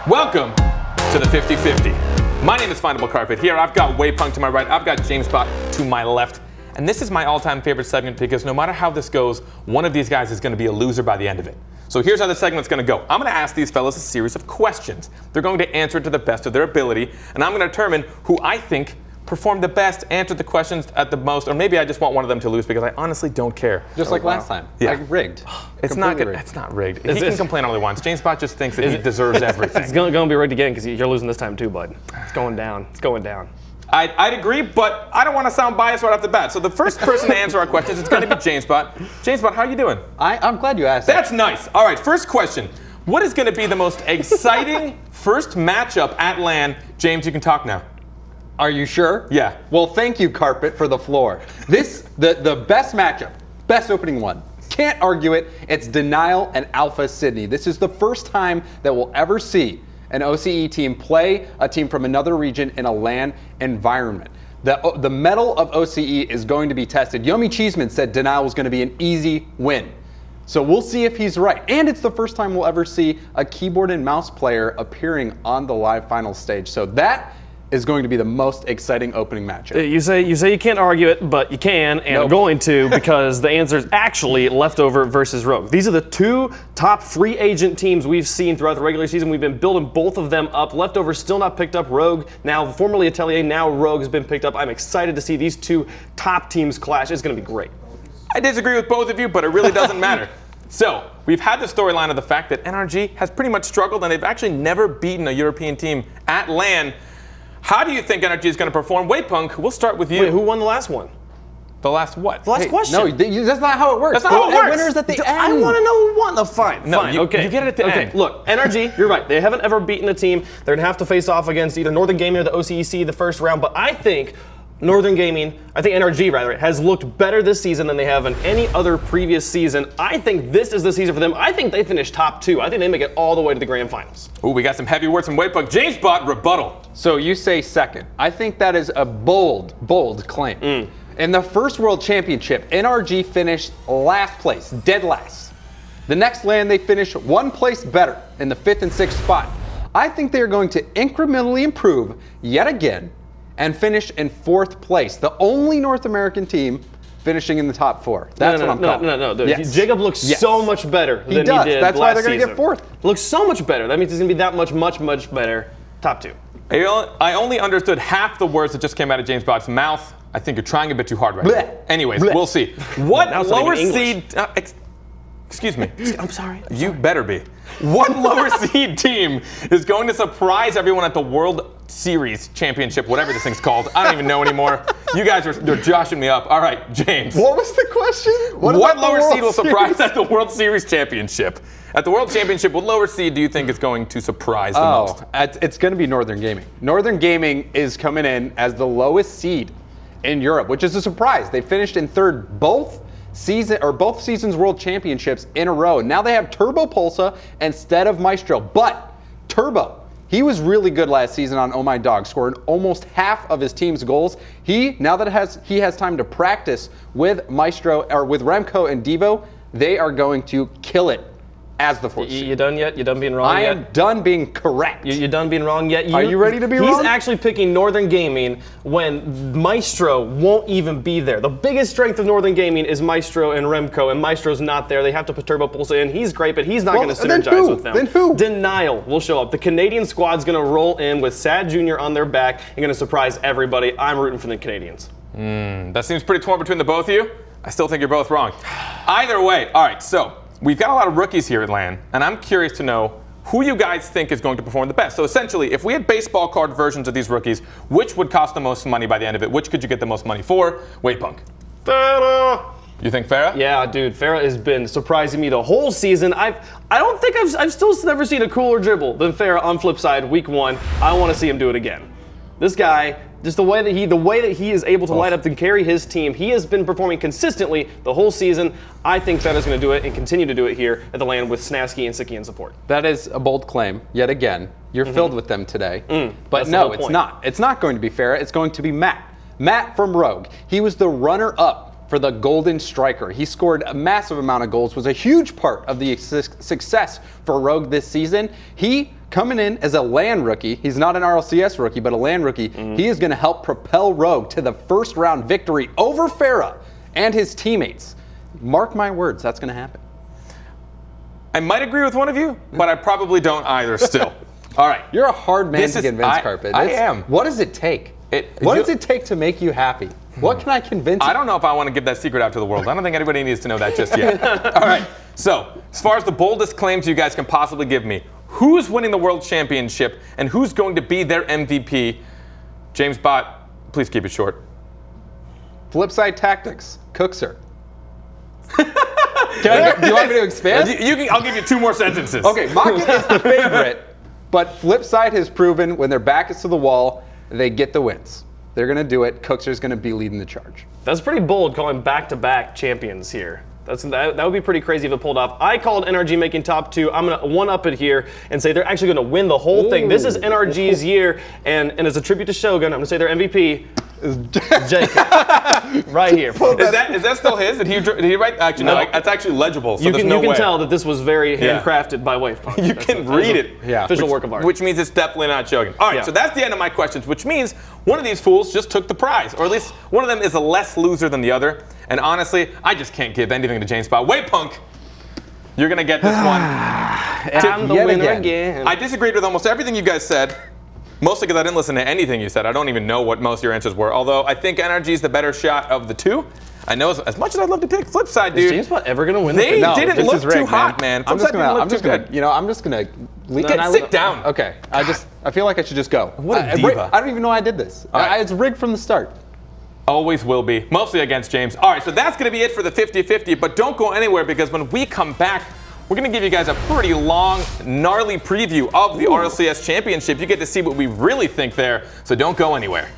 Welcome to the 50-50. My name is Findable Carpet. Here I've got Waypunk to my right, I've got James Bot to my left. And this is my all-time favorite segment because no matter how this goes, one of these guys is going to be a loser by the end of it. So here's how the segment's going to go. I'm going to ask these fellas a series of questions. They're going to answer to the best of their ability, and I'm going to determine who I think performed the best, answered the questions at the most, or maybe I just want one of them to lose because I honestly don't care. Just like last time. Yeah. Like rigged. It's not good. It's not rigged. He can complain all he wants. James Bot just thinks that he deserves everything. It's going to be rigged again because you're losing this time too, bud. It's going down. It's going down. I'd agree, but I don't want to sound biased right off the bat. So the first person to answer our questions is going to be James Bot. James Bot, how are you doing? I'm glad you asked. That's nice. All right, first question. What is going to be the most exciting first matchup at LAN? James, you can talk now. Are you sure? Yeah. Well, thank you, Carpet, for the floor. The best matchup, best opening one. Can't argue it. It's Denial and Alpha Sydney. This is the first time that we'll ever see an OCE team play a team from another region in a LAN environment. The mettle of OCE is going to be tested. Yomi Cheeseman said Denial was going to be an easy win. So we'll see if he's right. And it's the first time we'll ever see a keyboard and mouse player appearing on the live final stage. So that is going to be the most exciting opening matchup. You say you can't argue it, but you can, and I'm going to because the answer is actually Leftover versus Rogue. These are the two top free agent teams we've seen throughout the regular season. We've been building both of them up. Leftover still not picked up. Rogue, now formerly Atelier, now Rogue has been picked up. I'm excited to see these two top teams clash. It's going to be great. I disagree with both of you, but it really doesn't matter. So, we've had the storyline of the fact that NRG has pretty much struggled, and they've actually never beaten a European team at LAN. How do you think NRG is going to perform? Waypunk, we'll start with you. Wait, who won the last one? The last what? The last question. No, that's not how it works. That's not how it works. Winners at the end. I want to know who won. No, fine. No, fine. you get it at the end. Look, NRG, you're right. They haven't ever beaten a team. They're going to have to face off against either Northern Gaming or the OCEC the first round. But I think Northern Gaming, I think NRG rather, has looked better this season than they have in any other previous season. I think this is the season for them. I think they finish top 2. I think they make it all the way to the grand finals. Ooh, we got some heavy words from Waypunk. James Bot, rebuttal. So you say second. I think that is a bold claim. In the first World Championship, NRG finished last place, dead last. The next LAN, they finished one place better in the 5th and 6th spot. I think they're going to incrementally improve yet again and finish in 4th place. The only North American team finishing in the top 4. That's what I'm calling. No. Yes. Jacob looks so much better than he did That's why last they're going to get 4th. Looks so much better. That means he's going to be that much better. Top 2. I only understood half the words that just came out of James Bot's mouth. I think you're trying a bit too hard right now. Anyways, we'll see. What lower seed... excuse me. I'm sorry. You better be. What lower seed team is going to surprise everyone at the World Series Championship, whatever this thing's called? I don't even know anymore. You guys are joshing me up. All right, James. What was the question? What lower seed will surprise at the World Series Championship? At the World Championship, what lower seed do you think is going to surprise the most? It's going to be Northern Gaming. Northern Gaming is coming in as the lowest seed in Europe, which is a surprise. They finished in 3rd both seasons World Championships in a row. Now they have Turbo Pulsa instead of Maestro. But Turbo, he was really good last season on Oh My Dog, scored almost half of his team's goals. Now that he has time to practice with Maestro or with Remco and Devo, they are going to kill it as the 4th seed. You done yet? You done being wrong yet? I am done being correct. You done being wrong yet? Are you ready to be wrong? He's actually picking Northern Gaming when Maestro won't even be there. The biggest strength of Northern Gaming is Maestro and Remco, and Maestro's not there. They have to put Turbo Pulsa in. He's great, but he's not going to synergize with them. Then who? Denial will show up. The Canadian squad's going to roll in with Sad Jr. on their back and going to surprise everybody. I'm rooting for the Canadians. That seems pretty torn between the both of you. I still think you're both wrong. Either way, all right, so we've got a lot of rookies here at LAN, and I'm curious to know who you guys think is going to perform the best. So essentially, if we had baseball card versions of these rookies, which would cost the most money by the end of it? Which could you get the most money for? Waypunk. Farah. You think Farah? Yeah, dude, Farah has been surprising me the whole season. I've still never seen a cooler dribble than Farah on flip side week 1. I want to see him do it again. This guy, just the way that he is able to light up and carry his team, he has been performing consistently the whole season. I think Farah's going to do it and continue to do it here at the LAN with Snasky and Siki in support. That is a bold claim, yet again. You're filled with them today. But no, it's not. It's not going to be Farah. It's going to be Matt. Matt from Rogue. He was the runner-up for the Golden Striker. He scored a massive amount of goals, was a huge part of the success for Rogue this season. He Coming in as a LAN rookie, he's not an RLCS rookie, but a LAN rookie, he is going to help propel Rogue to the first round victory over Farah and his teammates. Mark my words, that's going to happen. I might agree with one of you, but I probably don't either still. All right. You're a hard man to convince, Carpet. I am. What does it take? What does it take to make you happy? What can I convince you? I don't know if I want to give that secret out to the world. I don't think anybody needs to know that just yet. All right. So, as far as the boldest claims you guys can possibly give me, who's winning the World Championship and who's going to be their MVP? James Bott, please keep it short. Flipside Tactics, Cookser. Do you want me to expand? I'll give you 2 more sentences. Okay, Maka is the favorite, but Flipside has proven when their back is to the wall, they get the wins. They're going to do it. Cookser's going to be leading the charge. That's pretty bold, calling back-to-back champions here. That would be pretty crazy if it pulled off. I called NRG making top 2. I'm going to one-up it here and say they're actually going to win the whole thing. This is NRG's year, and as a tribute to Shogun, I'm going to say their MVP is Jacob. Right here. Is that still his? Did he write? Actually, no. That's actually legible. So you can tell that this was very handcrafted by Wavepunk. You can read it. Yeah. Official work of art. Which means it's definitely not Shogun. All right, so that's the end of my questions, which means one of these fools just took the prize, or at least one of them is a less loser than the other. And honestly, I just can't give anything to James Bott. Wavepunk, you're going to get this one. I'm the winner again. I disagreed with almost everything you guys said. Mostly because I didn't listen to anything you said. I don't even know what most of your answers were. Although I think NRG is the better shot of the 2. I know as much as I'd love to pick Flipside, dude. Is James Bott ever gonna win? They didn't look too hot, man. I'm just gonna sit down. Okay. I feel like I should just go. What a diva. I don't even know I did this. Right. It's rigged from the start. Always will be. Mostly against James. All right, so that's gonna be it for the 50-50. But don't go anywhere because when we come back, we're going to give you guys a pretty long, gnarly preview of the RLCS Championship. You get to see what we really think there, so don't go anywhere.